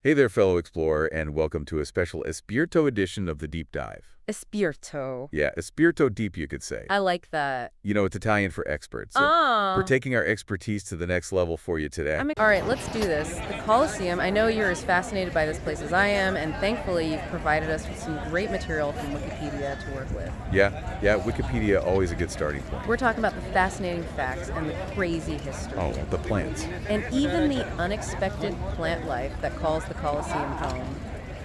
Hey there, fellow explorer, and welcome to a special Espirito edition of the Deep Dive. Espirito. Yeah, Espirito Deep, you could say. I like that. You know, it's Italian for expert, so we're Ah. taking our expertise to the next level for you today. All right, let's do this. The Colosseum, I know you're as fascinated by this place as I am, and thankfully you've provided us with some great material from Wikipedia to work with. Yeah, Wikipedia, always a good starting point. We're talking about the fascinating facts and the crazy history. Oh, the plants. And even the unexpected plant life that calls the Colosseum home.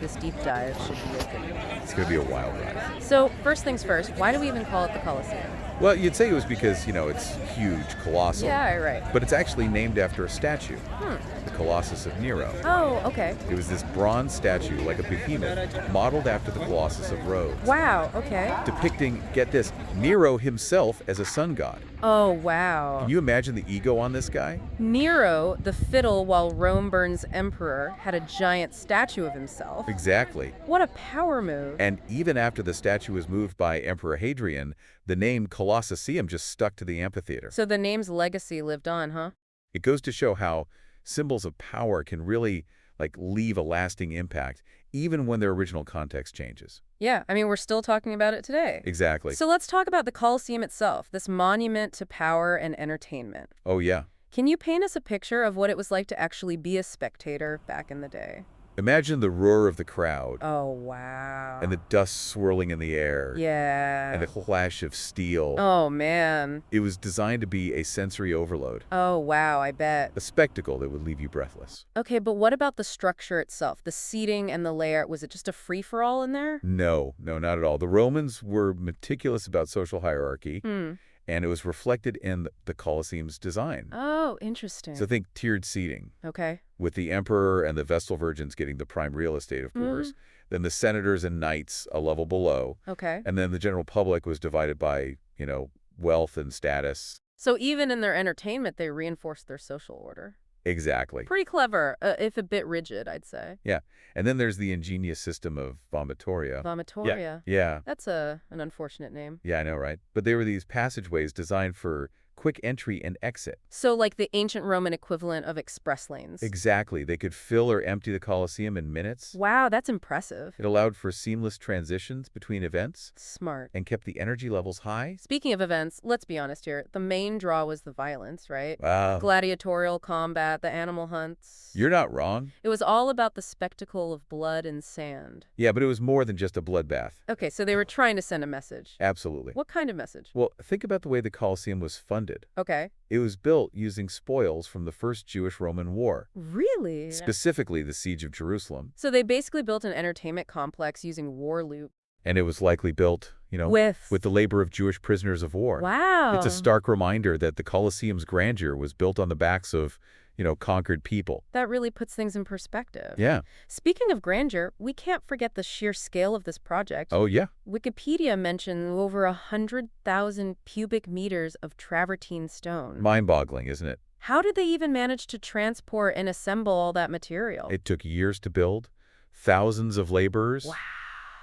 This deep dive should be open. It's going to be a wild ride. So, first things first, why do we even call it the Colosseum? Well, you'd say it was because, it's huge, colossal. Yeah, right. But it's actually named after a statue, the Colossus of Nero. Oh, okay. It was this bronze statue, like a behemoth, modeled after the Colossus of Rhodes, Wow, okay. depicting, get this, Nero himself as a sun god. Oh, wow. Can you imagine the ego on this guy? Nero, the fiddle while Rome burns emperor, had a giant statue of himself. Exactly. What a power move. And even after the statue was moved by Emperor Hadrian, the name Colosseum just stuck to the amphitheater. So the name's legacy lived on, huh? It goes to show how symbols of power can really, leave a lasting impact, even when their original context changes. Yeah, I mean, we're still talking about it today. Exactly. So let's talk about the Colosseum itself, this monument to power and entertainment. Oh, yeah. Can you paint us a picture of what it was like to actually be a spectator back in the day? Imagine the roar of the crowd, Oh, wow. and the dust swirling in the air, Yeah. and the clash of steel. Oh, man. It was designed to be a sensory overload, Oh, wow, I bet. a spectacle that would leave you breathless. Okay, but what about the structure itself? The seating and the layout, was it just a free-for-all in there? No, not at all. The Romans were meticulous about social hierarchy, and it was reflected in the Colosseum's design. Oh, interesting. So think tiered seating, Okay. with the emperor and the Vestal virgins getting the prime real estate, of course. Then the senators and knights a level below. Okay. And then the general public was divided by, wealth and status. So even in their entertainment, they reinforced their social order. Exactly. Pretty clever, if a bit rigid, I'd say. Yeah. And then there's the ingenious system of vomitoria. Vomitoria. Yeah. That's an unfortunate name. Yeah, I know, right? But they were these passageways designed for quick entry and exit. So like the ancient Roman equivalent of express lanes. Exactly. They could fill or empty the Colosseum in minutes. Wow, that's impressive. It allowed for seamless transitions between events Smart. and kept the energy levels high. Speaking of events, let's be honest here. The main draw was the violence, right? Wow. Gladiatorial combat, the animal hunts. You're not wrong. It was all about the spectacle of blood and sand. Yeah, but it was more than just a bloodbath. Okay, so they were trying to send a message. Absolutely. What kind of message? Well, think about the way the Colosseum was funded. Okay. It was built using spoils from the First Jewish-Roman War, Really? specifically the Siege of Jerusalem. So they basically built an entertainment complex using war loot. And it was likely built, with the labor of Jewish prisoners of war. Wow. It's a stark reminder that the Colosseum's grandeur was built on the backs of, conquered people. That really puts things in perspective. Yeah. Speaking of grandeur, we can't forget the sheer scale of this project. Oh, yeah. Wikipedia mentions over 100,000 cubic meters of travertine stone. Mind-boggling, isn't it? How did they even manage to transport and assemble all that material? It took years to build, thousands of laborers. Wow.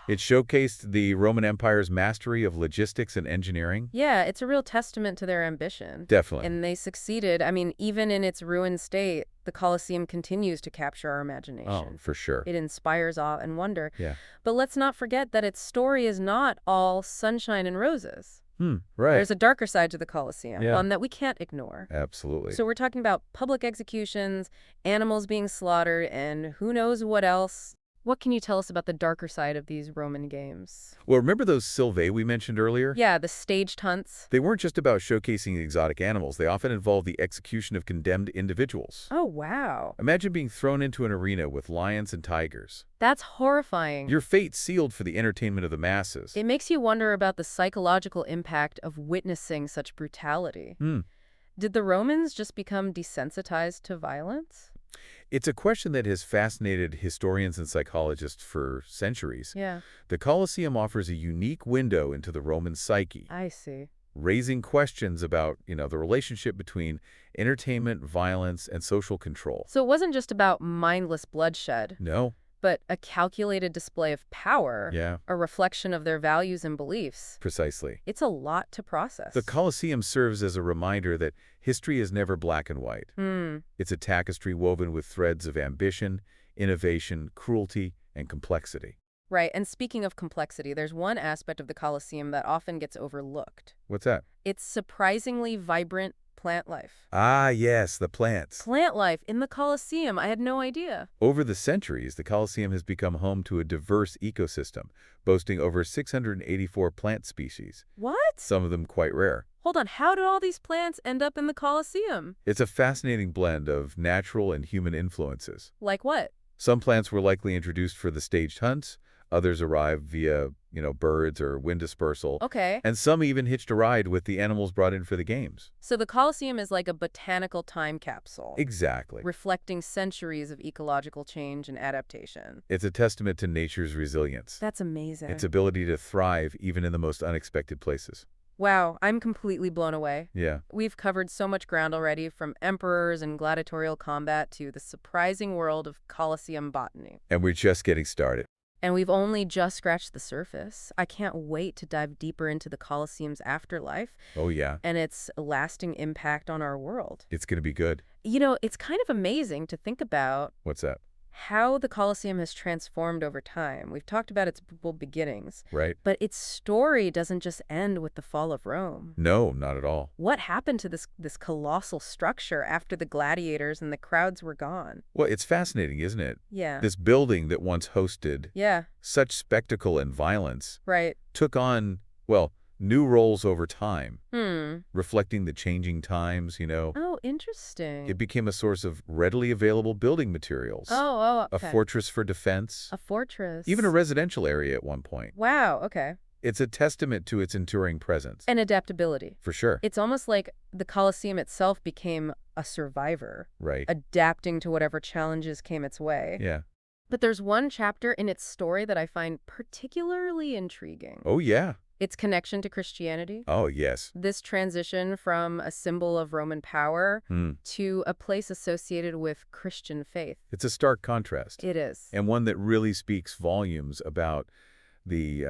It showcased the Roman Empire's mastery of logistics and engineering. Yeah, it's a real testament to their ambition. Definitely. And they succeeded. I mean, even in its ruined state, the Colosseum continues to capture our imagination. Oh, for sure. It inspires awe and wonder. Yeah. But let's not forget that its story is not all sunshine and roses. Right. There's a darker side to the Colosseum, Yeah. one that we can't ignore. Absolutely. So we're talking about public executions, animals being slaughtered, and who knows what else. What can you tell us about the darker side of these Roman games? Well, remember those sylvae we mentioned earlier? Yeah, the staged hunts. They weren't just about showcasing exotic animals. They often involved the execution of condemned individuals. Oh, wow. Imagine being thrown into an arena with lions and tigers. That's horrifying. Your fate sealed for the entertainment of the masses. It makes you wonder about the psychological impact of witnessing such brutality. Did the Romans just become desensitized to violence? It's a question that has fascinated historians and psychologists for centuries. Yeah, The Colosseum offers a unique window into the Roman psyche, I see. raising questions about, the relationship between entertainment, violence, and social control. So it wasn't just about mindless bloodshed, No. but a calculated display of power, Yeah, a reflection of their values and beliefs. precisely. It's a lot to process. The Colosseum serves as a reminder that history is never black and white. It's a tapestry woven with threads of ambition, innovation, cruelty, and complexity. Right, and speaking of complexity, there's one aspect of the Colosseum that often gets overlooked. What's that? It's surprisingly vibrant plant life. Ah, yes, the plants. Plant life in the Colosseum, I had no idea. Over the centuries, the Colosseum has become home to a diverse ecosystem, boasting over 684 plant species, What? some of them quite rare. Hold on, how did all these plants end up in the Colosseum? It's a fascinating blend of natural and human influences. Like what? Some plants were likely introduced for the staged hunts, others arrived via, birds or wind dispersal, Okay. and some even hitched a ride with the animals brought in for the games. So the Colosseum is like a botanical time capsule, Exactly. reflecting centuries of ecological change and adaptation. It's a testament to nature's resilience, That's amazing. its ability to thrive even in the most unexpected places. Wow, I'm completely blown away. Yeah. We've covered so much ground already, from emperors and gladiatorial combat to the surprising world of Colosseum botany. And we're just getting started. And we've only just scratched the surface. I can't wait to dive deeper into the Colosseum's afterlife Oh, yeah. and its lasting impact on our world. It's going to be good. It's kind of amazing to think about What's that? how the Colosseum has transformed over time. We've talked about its humble beginnings, Right? but its story doesn't just end with the fall of Rome. No, not at all. What happened to this colossal structure after the gladiators and the crowds were gone? Well, it's fascinating, isn't it? Yeah. This building that once hosted Yeah, such spectacle and violence right. took on, new roles over time, Hmm. reflecting the changing times, Oh, interesting. It became a source of readily available building materials, Okay. a fortress for defense, A fortress. even a residential area at one point. Wow, okay. It's a testament to its enduring presence. And adaptability. For sure. It's almost like the Colosseum itself became a survivor, Right. adapting to whatever challenges came its way. Yeah. But there's one chapter in its story that I find particularly intriguing. Oh, yeah. Its connection to Christianity. Oh, yes. This transition from a symbol of Roman power to a place associated with Christian faith. It's a stark contrast. It is. And one that really speaks volumes about the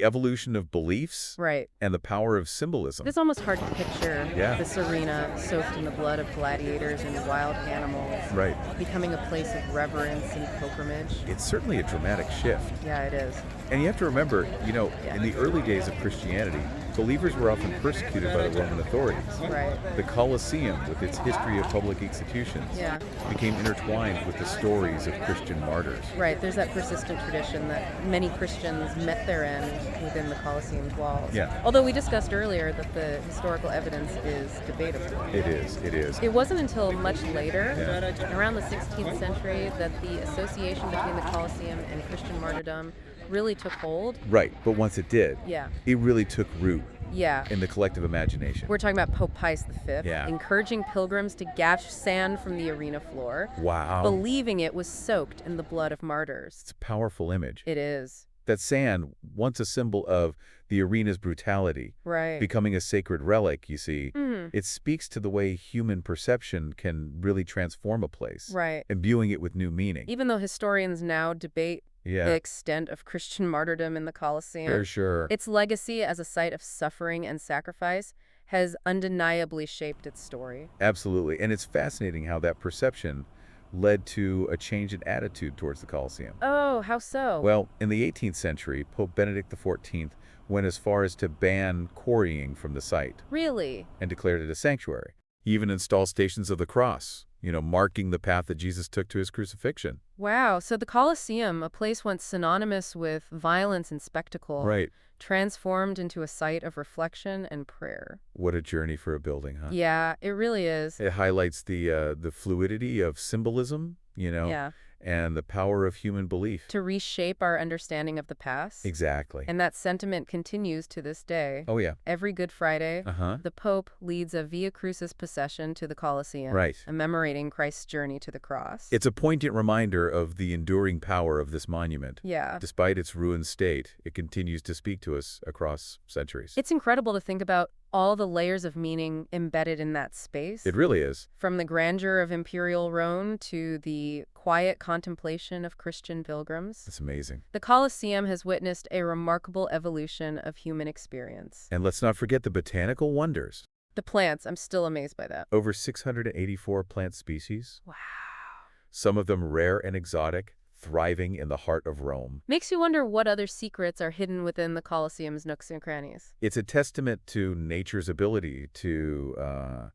evolution of beliefs Right. and the power of symbolism. It's almost hard to picture Yeah. this arena soaked in the blood of gladiators and wild animals, Right. becoming a place of reverence and pilgrimage. It's certainly a dramatic shift. Yeah, it is. And you have to remember, in the early days of Christianity, believers were often persecuted by the Roman authorities. Right. The Colosseum, with its history of public executions, Yeah. became intertwined with the stories of Christian martyrs. Right. There's that persistent tradition that many Christians met their end within the Colosseum's walls. Yeah. Although we discussed earlier that the historical evidence is debatable. It is. It is. It wasn't until much later, Yeah. around the 16th century, that the association between the Colosseum and Christian martyrdom really took hold. Right. But once it did, Yeah. it really took root Yeah. in the collective imagination. We're talking about Pope Pius V, Yeah. encouraging pilgrims to gatch sand from the arena floor, Wow. believing it was soaked in the blood of martyrs. It's a powerful image. It is. That sand, once a symbol of the arena's brutality, Right. becoming a sacred relic, you see, Mhm. it speaks to the way human perception can really transform a place, Right. imbuing it with new meaning. Even though historians now debate the Yeah, extent of Christian martyrdom in the Colosseum, for sure. its legacy as a site of suffering and sacrifice has undeniably shaped its story. Absolutely. And it's fascinating how that perception led to a change in attitude towards the Colosseum. Oh, how so? Well, in the 18th century, Pope Benedict XIV went as far as to ban quarrying from the site Really? and declared it a sanctuary. He even installed stations of the cross, marking the path that Jesus took to his crucifixion. Wow. So the Colosseum, a place once synonymous with violence and spectacle, Right. transformed into a site of reflection and prayer. What a journey for a building, huh? Yeah, it really is. It highlights the fluidity of symbolism, Yeah. and the power of human belief. To reshape our understanding of the past. Exactly. And that sentiment continues to this day. Oh, yeah. Every Good Friday, Uh-huh. the Pope leads a Via Crucis procession to the Colosseum, Right. commemorating Christ's journey to the cross. It's a poignant reminder of the enduring power of this monument. Yeah. Despite its ruined state, it continues to speak to us across centuries. It's incredible to think about all the layers of meaning embedded in that space. It really is. From the grandeur of imperial Rome to the quiet contemplation of Christian pilgrims. It's amazing. The Colosseum has witnessed a remarkable evolution of human experience. And let's not forget the botanical wonders. The plants, I'm still amazed by that. Over 684 plant species. Wow. some of them rare and exotic, thriving in the heart of Rome. Makes you wonder what other secrets are hidden within the Colosseum's nooks and crannies. It's a testament to nature's ability to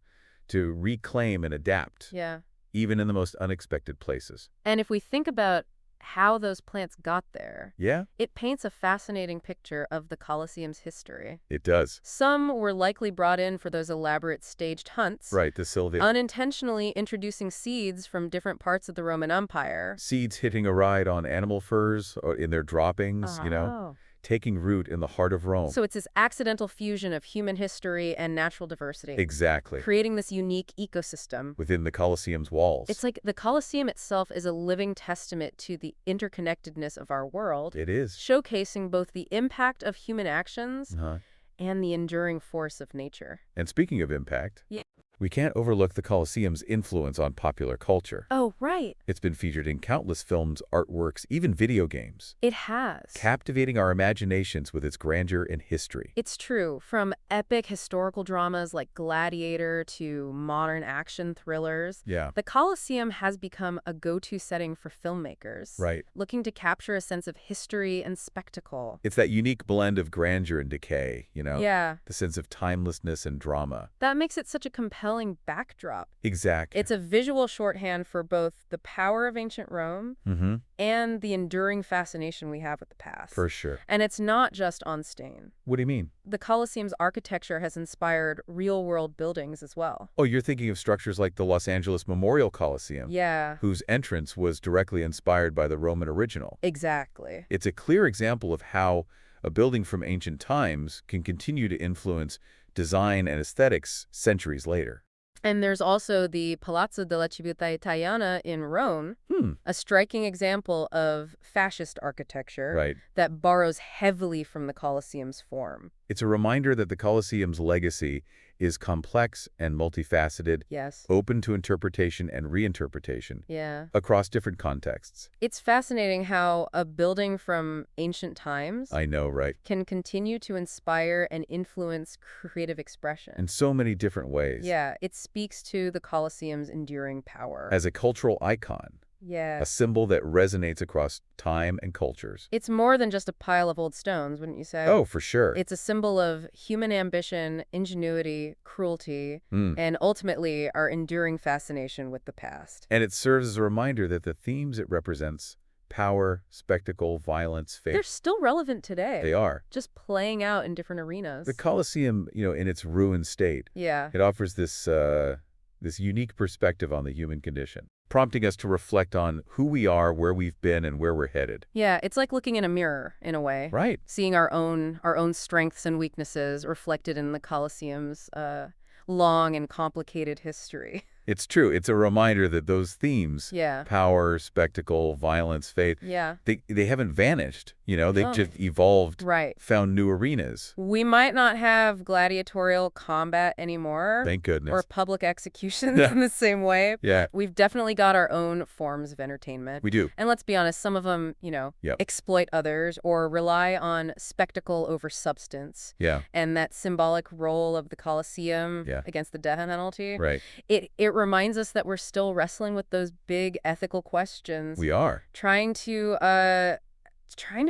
reclaim and adapt, Yeah. even in the most unexpected places. And if we think about how those plants got there, Yeah, it paints a fascinating picture of the Colosseum's history. it does. Some were likely brought in for those elaborate staged hunts, Right, the Sylvia. unintentionally introducing seeds from different parts of the Roman Empire. Seeds hitting a ride on animal furs or in their droppings, Oh. taking root in the heart of Rome. So it's this accidental fusion of human history and natural diversity, Exactly. creating this unique ecosystem. Within the Colosseum's walls. It's like the Colosseum itself is a living testament to the interconnectedness of our world, It is. showcasing both the impact of human actions Uh-huh. and the enduring force of nature. And speaking of impact, Yeah. we can't overlook the Colosseum's influence on popular culture. Oh, right. It's been featured in countless films, artworks, even video games, It has. captivating our imaginations with its grandeur and history. It's true. From epic historical dramas like Gladiator to modern action thrillers, Yeah, the Colosseum has become a go-to setting for filmmakers, right. looking to capture a sense of history and spectacle. It's that unique blend of grandeur and decay, Yeah, the sense of timelessness and drama. that makes it such a compelling backdrop. Exactly. It's a visual shorthand for both the power of ancient Rome Mm-hmm. and the enduring fascination we have with the past. For sure. And it's not just on stain. What do you mean? The Colosseum's architecture has inspired real-world buildings as well. Oh, you're thinking of structures like the Los Angeles Memorial Coliseum, Yeah, whose entrance was directly inspired by the Roman original. exactly. It's a clear example of how a building from ancient times can continue to influence design and aesthetics centuries later. And there's also the Palazzo della Civiltà Italiana in Rome, Hmm. a striking example of fascist architecture Right. that borrows heavily from the Colosseum's form. It's a reminder that the Colosseum's legacy is complex and multifaceted, Yes. open to interpretation and reinterpretation Yeah. across different contexts. It's fascinating how a building from ancient times I know, right? can continue to inspire and influence creative expression. In so many different ways. Yeah, it speaks to the Colosseum's enduring power. As a cultural icon, Yeah. a symbol that resonates across time and cultures. It's more than just a pile of old stones, wouldn't you say? Oh, for sure. It's a symbol of human ambition, ingenuity, cruelty, Mm. and ultimately our enduring fascination with the past. And it serves as a reminder that the themes it represents, power, spectacle, violence, They're faith, still relevant today. they are. Just playing out in different arenas. The Colosseum, in its ruined state, Yeah. it offers this unique perspective on the human condition, prompting us to reflect on who we are, where we've been, and where we're headed. Yeah, it's like looking in a mirror, in a way. Right. Seeing our own strengths and weaknesses reflected in the Colosseum's long and complicated history. It's true. It's a reminder that those themes, Yeah. power, spectacle, violence, faith, Yeah. they haven't vanished. They've No. just evolved, Right. found new arenas. We might not have gladiatorial combat anymore. Thank goodness. Or public executions Yeah. in the same way. Yeah, We've definitely got our own forms of entertainment. we do. And let's be honest, some of them, Yep. exploit others or rely on spectacle over substance. Yeah, And that symbolic role of the Colosseum Yeah. against the death penalty, right. it reminds us that we're still wrestling with those big ethical questions, We are. trying to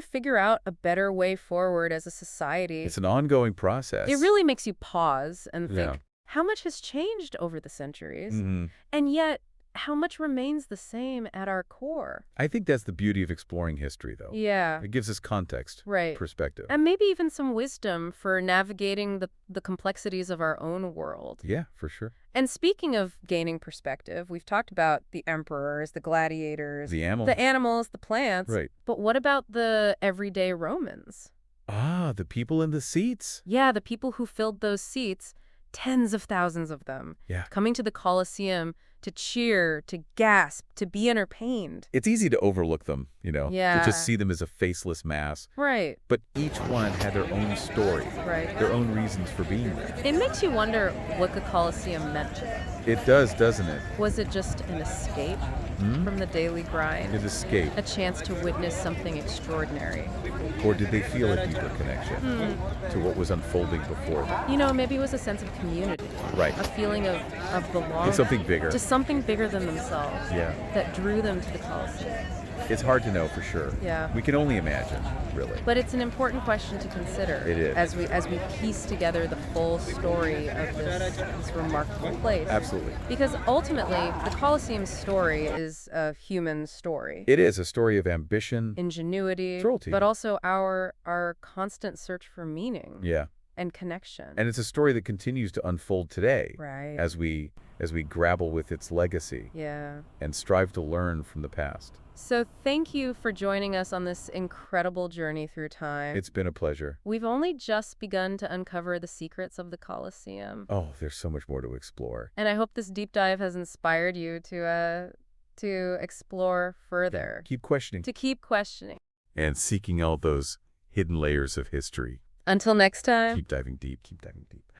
figure out a better way forward as a society. It's an ongoing process. It really makes you pause and think, Yeah. how much has changed over the centuries? Mhm. And yet, how much remains the same at our core? I think that's the beauty of exploring history, though. Yeah, It gives us context, right. perspective. And maybe even some wisdom for navigating the complexities of our own world. Yeah, for sure. And speaking of gaining perspective, we've talked about the emperors, the gladiators, The animal. the animals, the plants. Right. But what about the everyday Romans? Ah, the people in the seats. Yeah, the people who filled those seats, tens of thousands of them, Yeah. coming to the Colosseum to cheer, to gasp, to be entertained. It's easy to overlook them, to Yeah. just see them as a faceless mass. Right, But each one had their own story, right. their own reasons for being there. It makes you wonder what the Colosseum meant to them. It does, doesn't it? Was it just an escape Hmm? from the daily grind? It escaped. A chance to witness something extraordinary? Or did they feel a deeper connection to what was unfolding before them? Maybe it was a sense of community. Right. A feeling of belonging. It's something bigger. To something bigger than themselves. Yeah. That drew them to the Colosseum. It's hard to know for sure. Yeah. We can only imagine, really. But it's an important question to consider. It is. As we piece together the full story of this remarkable place. Absolutely. Because ultimately, the Colosseum's story is a human story. It is a story of ambition. Ingenuity. Cruelty. But also our constant search for meaning. Yeah. And connection. And it's a story that continues to unfold today. Right. As we grapple with its legacy. Yeah. And strive to learn from the past. So thank you for joining us on this incredible journey through time. It's been a pleasure. We've only just begun to uncover the secrets of the Colosseum. Oh, there's so much more to explore. And I hope this deep dive has inspired you to explore further. Keep questioning. To keep questioning. And seeking out those hidden layers of history. Until next time. Keep diving deep. Keep diving deep.